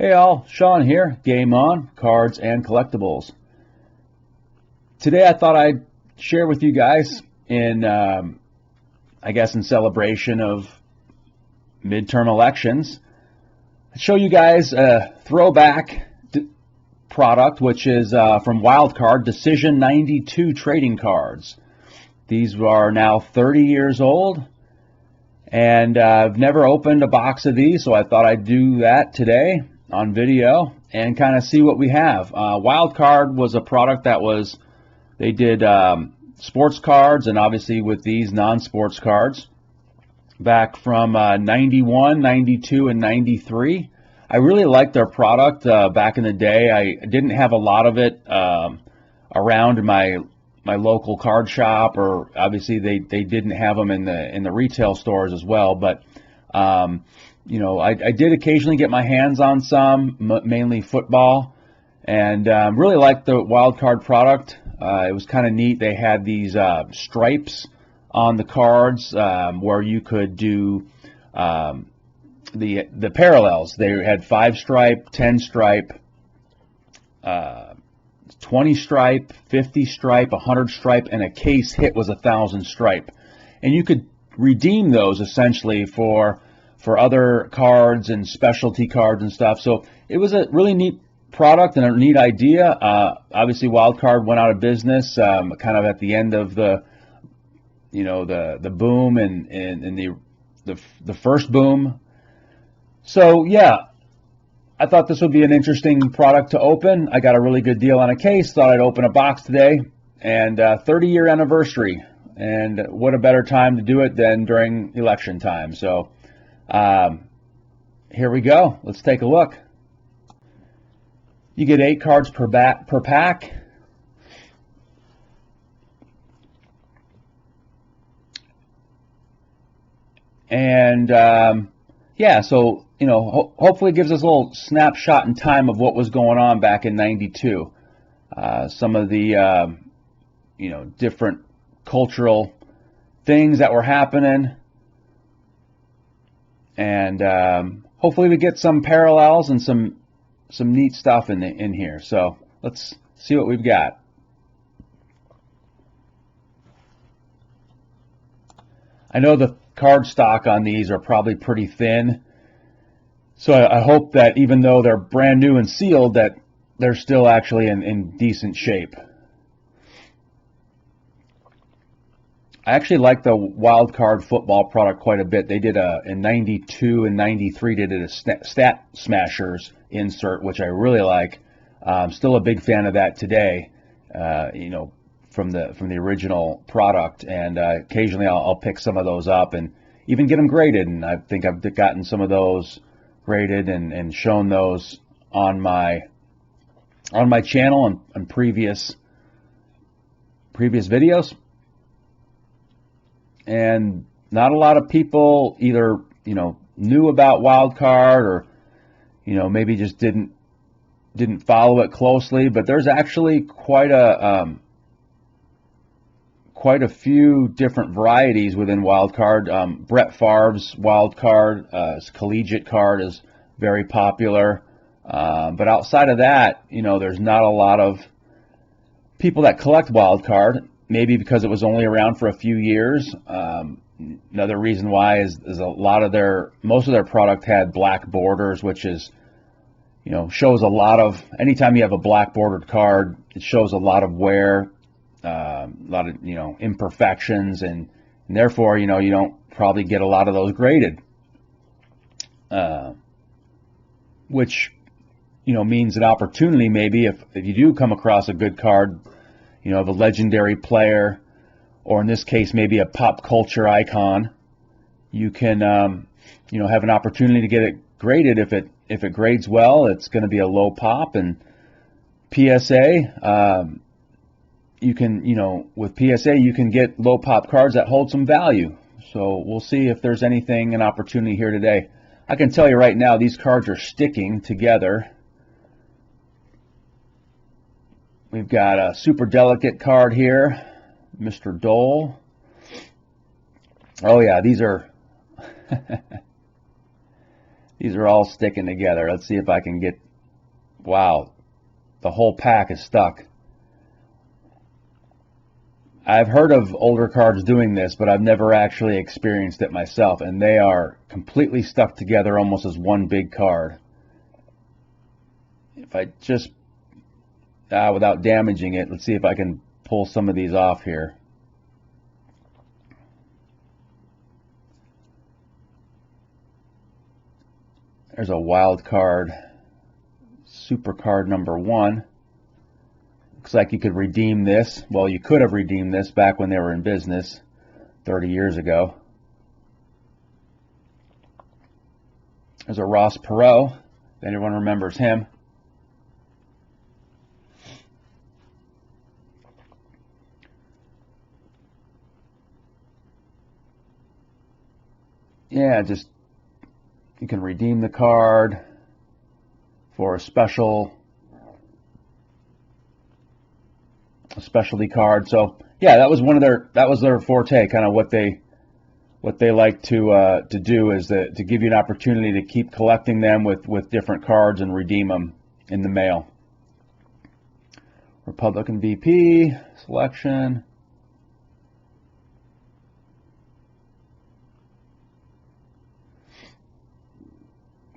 Hey all, Sean here, Game On, Cards and Collectibles. Today I thought I'd share with you guys in celebration of midterm elections, I'd show you guys a throwback product which is from Wildcard Decision 92 trading cards. These are now 30 years old, and I've never opened a box of these, so I thought I'd do that today on video and kind of see what we have. Wildcard was a product that they did sports cards, and obviously with these non-sports cards back from 91, 92, and 93. I really liked their product back in the day. I didn't have a lot of it around in my local card shop, or obviously they didn't have them in the retail stores as well, but you know, I did occasionally get my hands on some, mainly football, and really liked the Wildcard product. It was kind of neat. They had these stripes on the cards where you could do the parallels. They had 5 stripe, 10 stripe, 20 stripe, 50 stripe, 100 stripe, and a case hit was 1,000 stripe. And you could redeem those essentially for other cards and specialty cards and stuff. So it was a really neat product and a neat idea. Obviously Wildcard went out of business kind of at the end of the boom and the first boom. So yeah, I thought this would be an interesting product to open. I got a really good deal on a case. Thought I'd open a box today, and 30-year anniversary, and what a better time to do it than during election time. So here we go. Let's take a look. You get 8 cards per pack. And yeah, so you know, hopefully it gives us a little snapshot in time of what was going on back in 92. Some of the you know, different cultural things that were happening, and hopefully we get some parallels and some neat stuff in here. So let's see what we've got. I know the card stock on these are probably pretty thin, so I hope that even though they're brand new and sealed, that they're still actually in decent shape. I actually like the Wildcard football product quite a bit. They did in 92 and 93, they did a Stat Smashers insert, which I really like. I'm still a big fan of that today, you know, from the original product, and occasionally I'll pick some of those up and even get them graded, and I think I've gotten some of those graded and shown those on my channel and previous videos. And not a lot of people either, you know, knew about Wildcard, or, you know, maybe just didn't follow it closely. But there's actually quite a few different varieties within Wildcard. Brett Favre's Wildcard, collegiate card, is very popular. But outside of that, you know, there's not a lot of people that collect Wildcard. Maybe because it was only around for a few years. Another reason why is most of their product had black borders, which is, you know, shows a lot of, anytime you have a black bordered card, it shows a lot of wear, a lot of, you know, imperfections, and therefore, you know, you don't probably get a lot of those graded, which, you know, means an opportunity maybe if you do come across a good card, you know, of a legendary player, or in this case maybe a pop culture icon, you can you know, have an opportunity to get it graded. If it grades well, it's going to be a low pop. And PSA, you can, you know, with PSA you can get low pop cards that hold some value. So we'll see if there's an opportunity here today. I can tell you right now, these cards are sticking together. We've got a super delicate card here, Mr. Dole. Oh yeah, these are These are all sticking together. Let's see if I can get, wow, the whole pack is stuck. I've heard of older cards doing this, but I've never actually experienced it myself, and they are completely stuck together almost as one big card. If I just, without damaging it, let's see if I can pull some of these off here. There's a wild card, super card number 1. Looks like you could redeem this. Well, you could have redeemed this back when they were in business 30 years ago. There's a Ross Perot, if anyone remembers him. Yeah, just you can redeem the card for a specialty card. So yeah, that was their forte, kind of what they like to do is to give you an opportunity to keep collecting them with different cards and redeem them in the mail. Republican VP selection.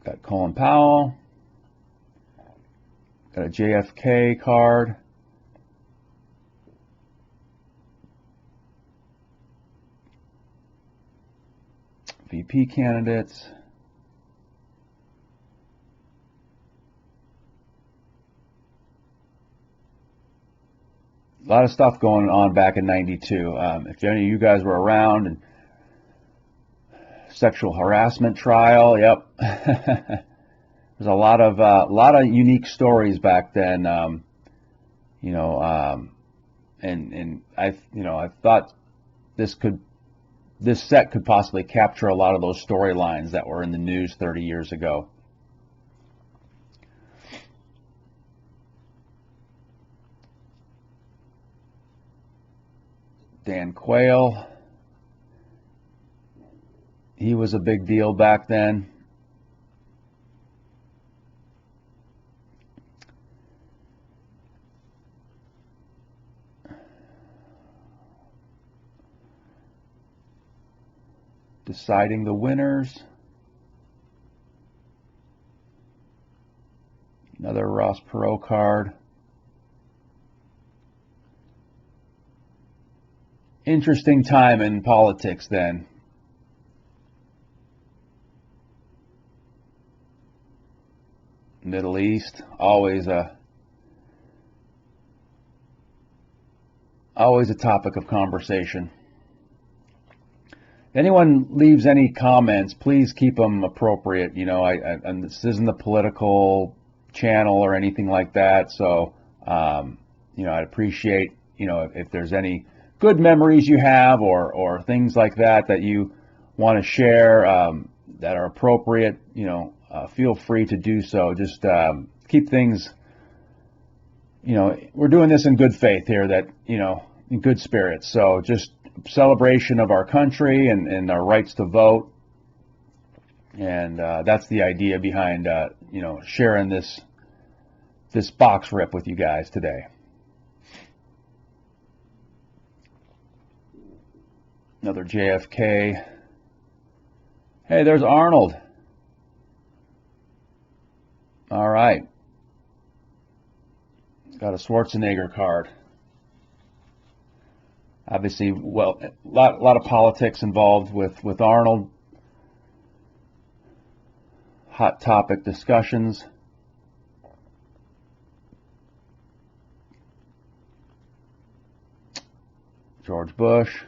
Got Colin Powell. Got a JFK card. VP candidates. A lot of stuff going on back in '92. If any of you guys were around, and sexual harassment trial, yep. There's a lot of unique stories back then. And I thought this set could possibly capture a lot of those storylines that were in the news 30 years ago. Dan Quayle. He was a big deal back then. Deciding the winners. Another Ross Perot card. Interesting time in politics then. Middle East, always a topic of conversation. If anyone leaves any comments, please keep them appropriate. And this isn't a political channel or anything like that. So, I'd appreciate, if there's any good memories you have or things like that you want to share that are appropriate, feel free to do so. Just keep things, we're doing this in good faith here, that, in good spirits. So just celebration of our country and our rights to vote. And that's the idea behind, sharing this box rip with you guys today. Another JFK. Hey, there's Arnold. All right. Got a Schwarzenegger card. Obviously, well, a lot of politics involved with Arnold. Hot topic discussions. George Bush.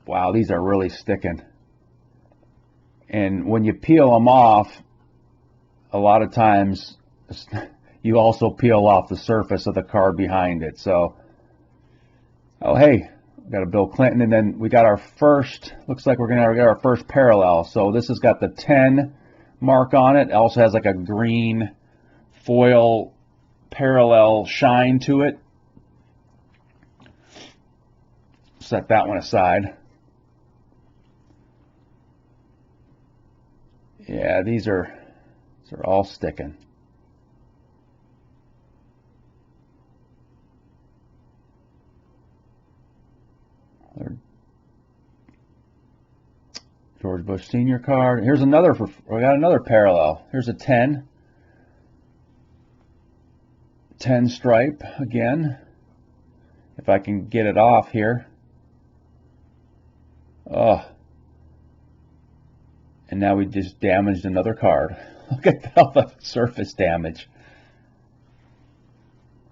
Wow, these are really sticking. And when you peel them off, a lot of times you also peel off the surface of the card behind it. So, oh hey, we got a Bill Clinton, and then we got our first, looks like we're going to get our first parallel. So this has got the 10 mark on it. It also has like a green foil parallel shine to it. set that one aside. Yeah, these are all sticking. George Bush Sr. card. Here's another, we got another parallel. Here's a 10. 10 stripe again. If I can get it off here. Oh. And now we just damaged another card. Look at all the surface damage.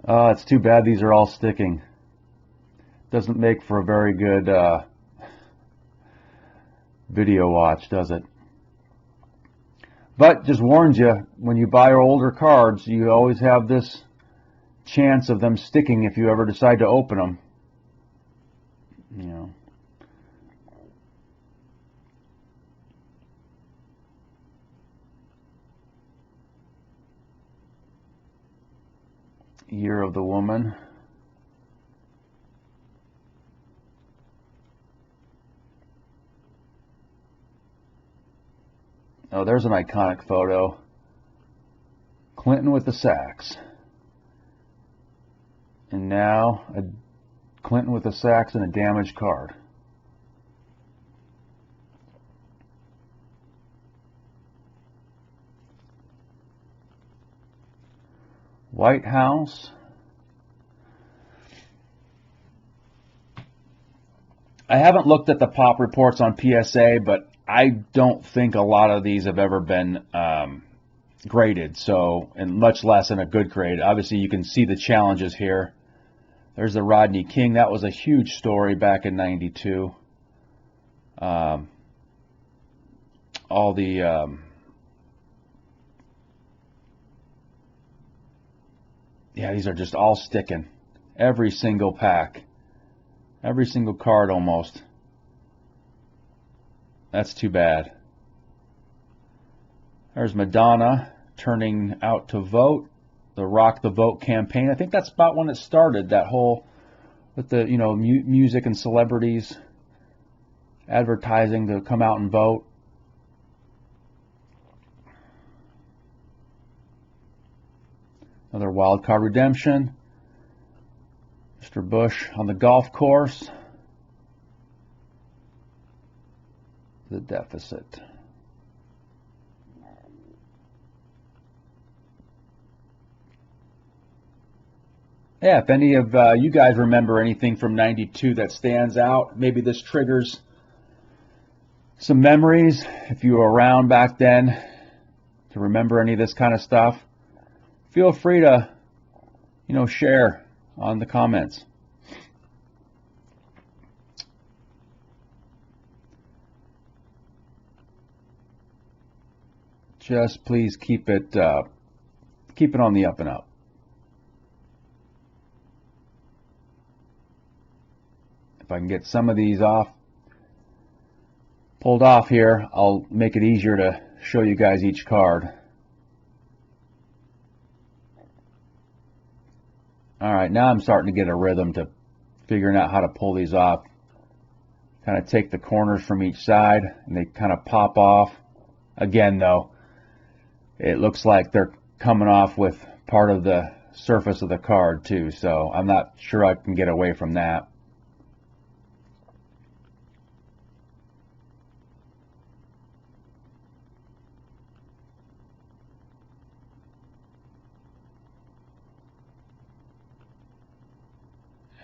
Oh, it's too bad these are all sticking. Doesn't make for a very good video watch, does it? But just warns you, when you buy older cards, you always have this chance of them sticking if you ever decide to open them. You know. Year of the Woman. Oh, there's an iconic photo. Clinton with the sax. And now a Clinton with a sax and a damaged card. White House. I haven't looked at the pop reports on PSA, but I don't think a lot of these have ever been graded, so, and much less in a good grade. Obviously, you can see the challenges here. There's the Rodney King. That was a huge story back in '92. All the yeah, these are just all sticking. Every single pack. Every single card almost. That's too bad. There's Madonna turning out to vote. The Rock the Vote campaign. I think that's about when it started, that whole, with the, you know, music and celebrities advertising to come out and vote. Another wild card redemption. Mr. Bush on the golf course. The deficit. Yeah, if any of you guys remember anything from '92 that stands out, maybe this triggers some memories. If you were around back then to remember any of this kind of stuff, feel free to, you know, share on the comments. Just please keep it on the up and up. If I can get some of these pulled off here, I'll make it easier to show you guys each card. Alright, now I'm starting to get a rhythm to figuring out how to pull these off. Kind of take the corners from each side and they kind of pop off. Again though, it looks like they're coming off with part of the surface of the card too, so I'm not sure I can get away from that.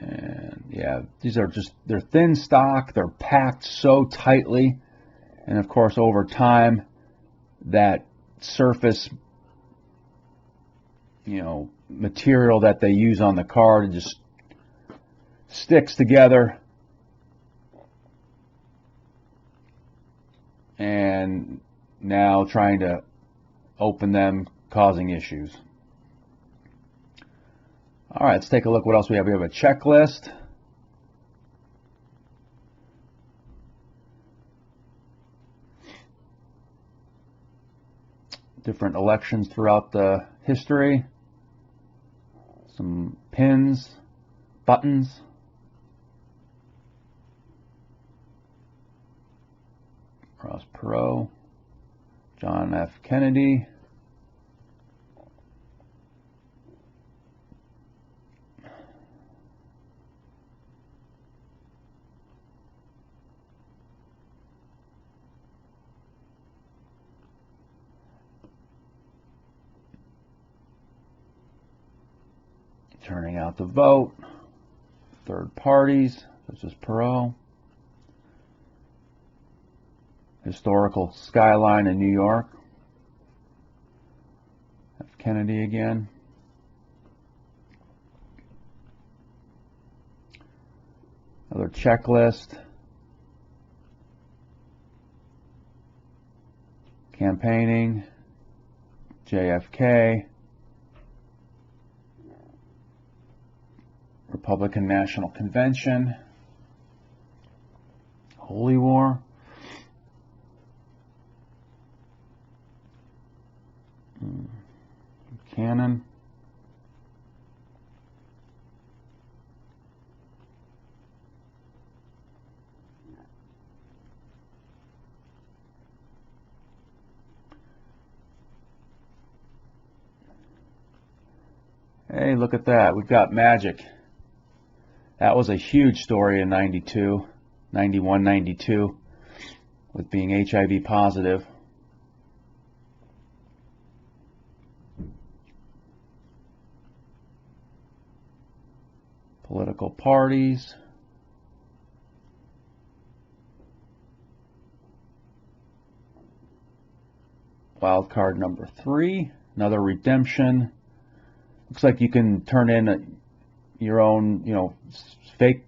And yeah, these are just, they're thin stock, they're packed so tightly, and of course over time that surface, you know, material that they use on the card just sticks together, and now trying to open them, causing issues. All right, let's take a look what else we have. We have a checklist. Different elections throughout the history. Some pins, buttons. was Perot. John F. Kennedy. Turning out the vote. Third parties. This is Perot. Historical skyline in New York. F. Kennedy again. Another checklist. Campaigning. JFK. Republican National Convention. Holy War. Cannon. Hey, look at that. We've got magic. That was a huge story in 92, 91, 92, with being HIV positive. Political parties. Wild card number 3, another redemption. Looks like you can turn in your own, fake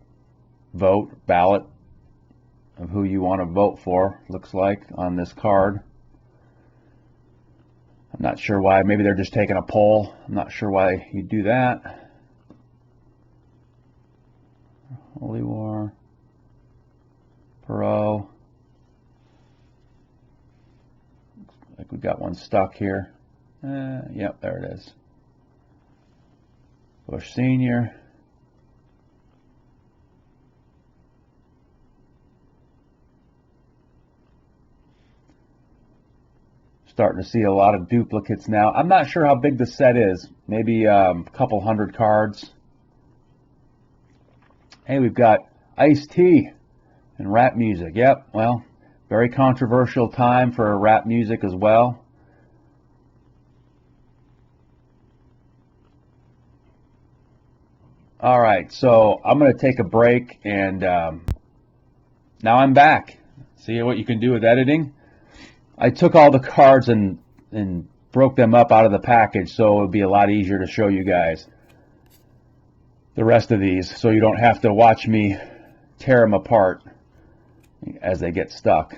vote, ballot of who you want to vote for, looks like, on this card. I'm not sure why. Maybe they're just taking a poll. I'm not sure why you do that. Holy War. Perot. Looks like we got one stuck here. Yep, there it is. Bush Sr. Starting to see a lot of duplicates now. I'm not sure how big the set is. Maybe a couple hundred cards. Hey, we've got Ice-T and rap music. Yep, well, very controversial time for rap music as well. All right, so I'm going to take a break, and now I'm back. See what you can do with editing? I took all the cards and broke them up out of the package, so it would be a lot easier to show you guys the rest of these, so you don't have to watch me tear them apart as they get stuck.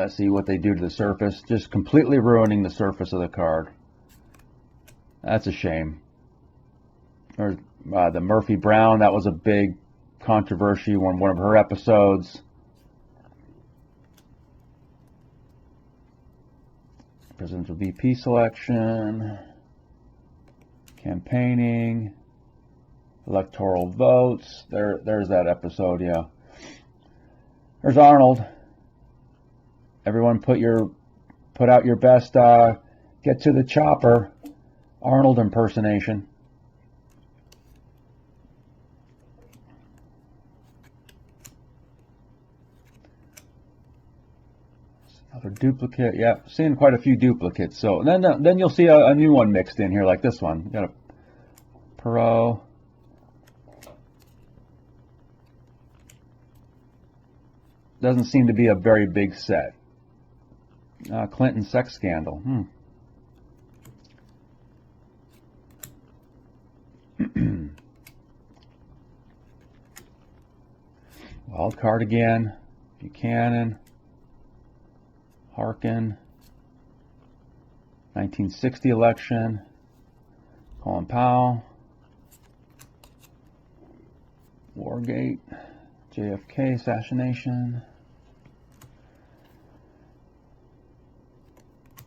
See what they do to the surface, just completely ruining the surface of the card. That's a shame. Or the Murphy Brown, that was a big controversy on one of her episodes. Presidential VP selection, campaigning, electoral votes. There's that episode, yeah. There's Arnold. Everyone put out your best get to the chopper Arnold impersonation. Another duplicate. Yeah, seeing quite a few duplicates. So then you'll see a new one mixed in here, like this one. You got a Perot. Doesn't seem to be a very big set. Clinton sex scandal. Wild card again. Buchanan. Harkin. 1960 election. Colin Powell. Wargate. JFK assassination.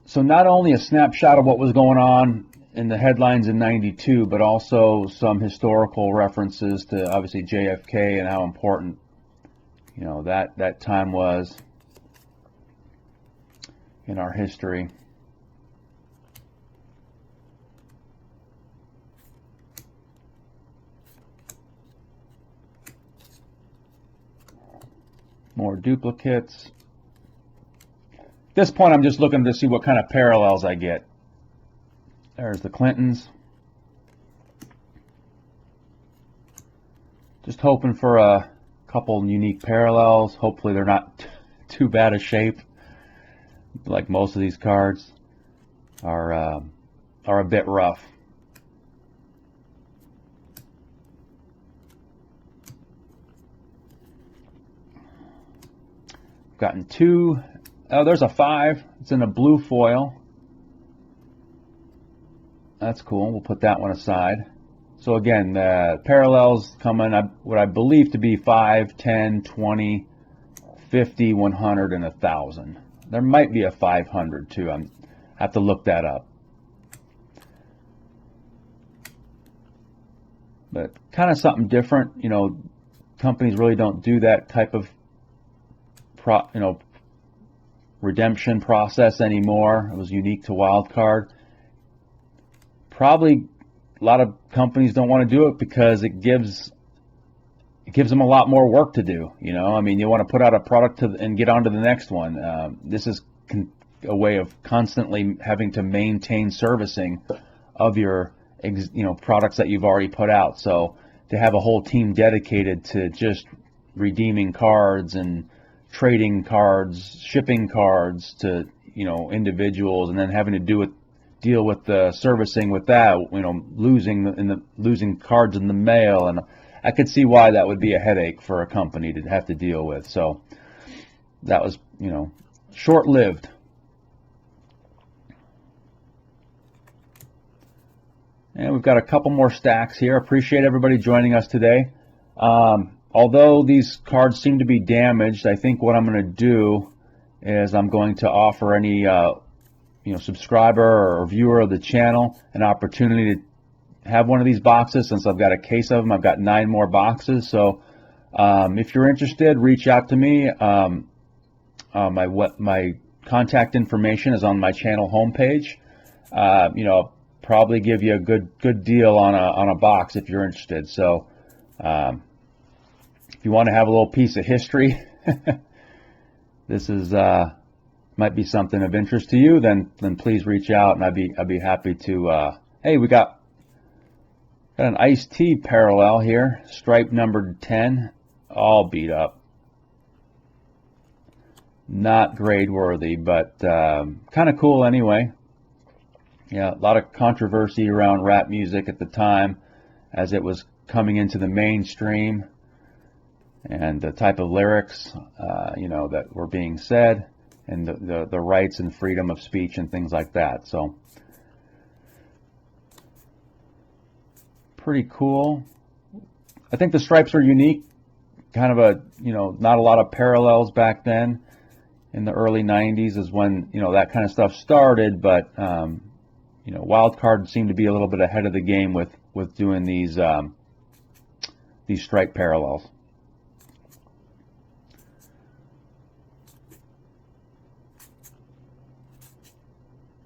So not only a snapshot of what was going on in the headlines in '92, but also some historical references to obviously JFK and how important, you know, that time was in our history. More duplicates. At this point, I'm just looking to see what kind of parallels I get. There's the Clintons. Just hoping for a couple unique parallels. Hopefully they're not too bad a shape. Like most of these cards are a bit rough. Gotten two. Oh, there's a 5. It's in a blue foil. That's cool. We'll put that one aside. So again, the parallels come in what I believe to be 5, 10, 20, 50, 100, and 1,000. There might be a 500 too. I have to look that up. But kind of something different. You know, companies really don't do that type of redemption process anymore. It was unique to Wildcard. Probably a lot of companies don't want to do it because it gives them a lot more work to do. You know, I mean, you want to put out a product and get on to the next one. This is a way of constantly having to maintain servicing of your products that you've already put out. So to have a whole team dedicated to just redeeming cards and trading cards, shipping cards to individuals, and then having to deal with the servicing with that, losing cards in the mail, and I could see why that would be a headache for a company to have to deal with. So that was short-lived. And we've got a couple more stacks here. Appreciate everybody joining us today. Although these cards seem to be damaged, I think what I'm going to do is I'm going to offer any subscriber or viewer of the channel an opportunity to have one of these boxes. Since I've got a case of them, I've got 9 more boxes. So if you're interested, reach out to me. My contact information is on my channel homepage. Probably give you a good deal on a box if you're interested. So if you want to have a little piece of history, this is might be something of interest to you. Then please reach out, and I'd be happy to. Hey, we got an iced tea parallel here, stripe numbered 10, all beat up. Not grade worthy, but kind of cool anyway. Yeah, a lot of controversy around rap music at the time as it was coming into the mainstream, and the type of lyrics that were being said, and the rights and freedom of speech and things like that. So pretty cool. I think the stripes are unique. Kind of a not a lot of parallels back then. In the early 90s is when that kind of stuff started, but Wildcard seemed to be a little bit ahead of the game with doing these stripe parallels.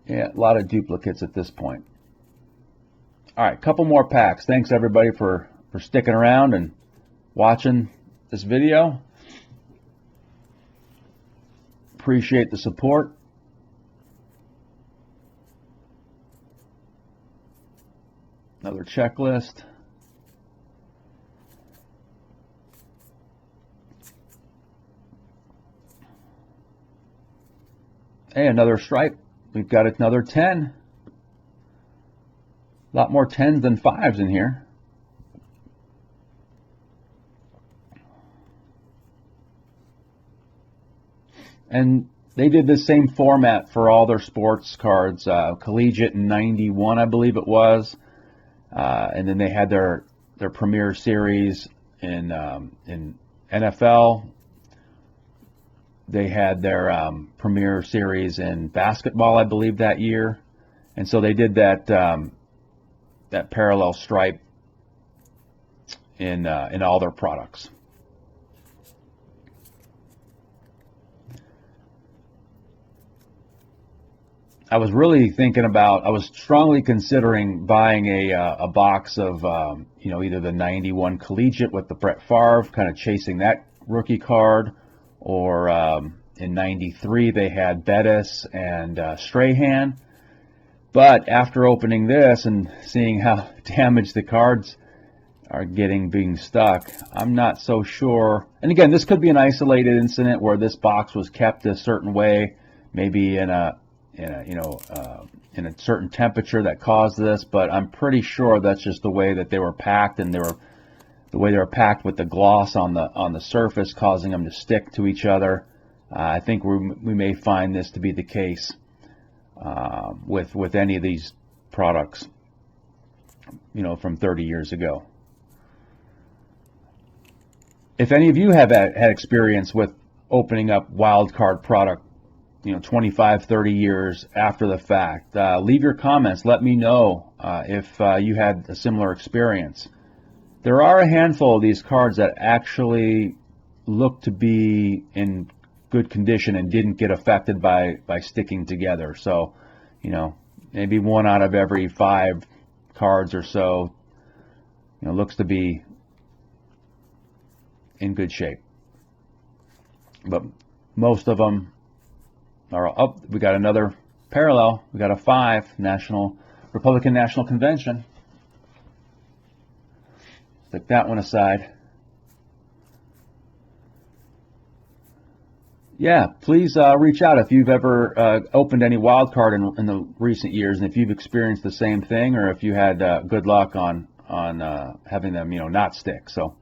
Yeah, a lot of duplicates at this point. All right, couple more packs. Thanks everybody for sticking around and watching this video. Appreciate the support. Another checklist. Hey, another stripe. We've got another 10. A lot more 10s than 5s in here. And they did the same format for all their sports cards. Collegiate in 91, I believe it was. And then they had their Premier Series in NFL. They had their Premier Series in basketball, I believe, that year. And so they did that that parallel stripe in all their products. I was really thinking about, I was strongly considering buying a box of, either the 91 Collegiate with the Brett Favre, kind of chasing that rookie card, or in 93 they had Bettis and Strahan. But after opening this and seeing how damaged the cards are being stuck, I'm not so sure. And again, this could be an isolated incident where this box was kept a certain way, maybe in a certain temperature that caused this, but I'm pretty sure that's just the way that they were packed, and the way they were packed with the gloss on the surface, causing them to stick to each other. I think we may find this to be the case with any of these products, from 30 years ago. If any of you have had experience with opening up wild card product, 25, 30 years after the fact, leave your comments. Let me know if you had a similar experience. There are a handful of these cards that actually look to be in good condition and didn't get affected by sticking together. So, maybe 1 out of every 5 cards or so, looks to be in good shape. But most of them are up. We got another parallel. We got a 5, Republican National Convention. Stick that one aside. Yeah, please reach out if you've ever opened any wild card in the recent years, and if you've experienced the same thing, or if you had good luck on having them, not stick. So,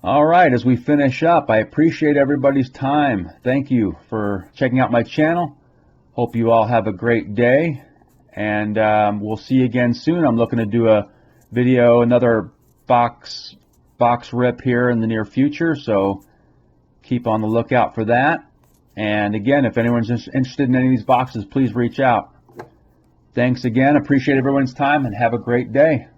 all right, as we finish up, I appreciate everybody's time. Thank you for checking out my channel. Hope you all have a great day, and we'll see you again soon. I'm looking to do a video, another box rip here in the near future, so keep on the lookout for that. And again, if anyone's interested in any of these boxes, please reach out. Thanks again. Appreciate everyone's time, and have a great day.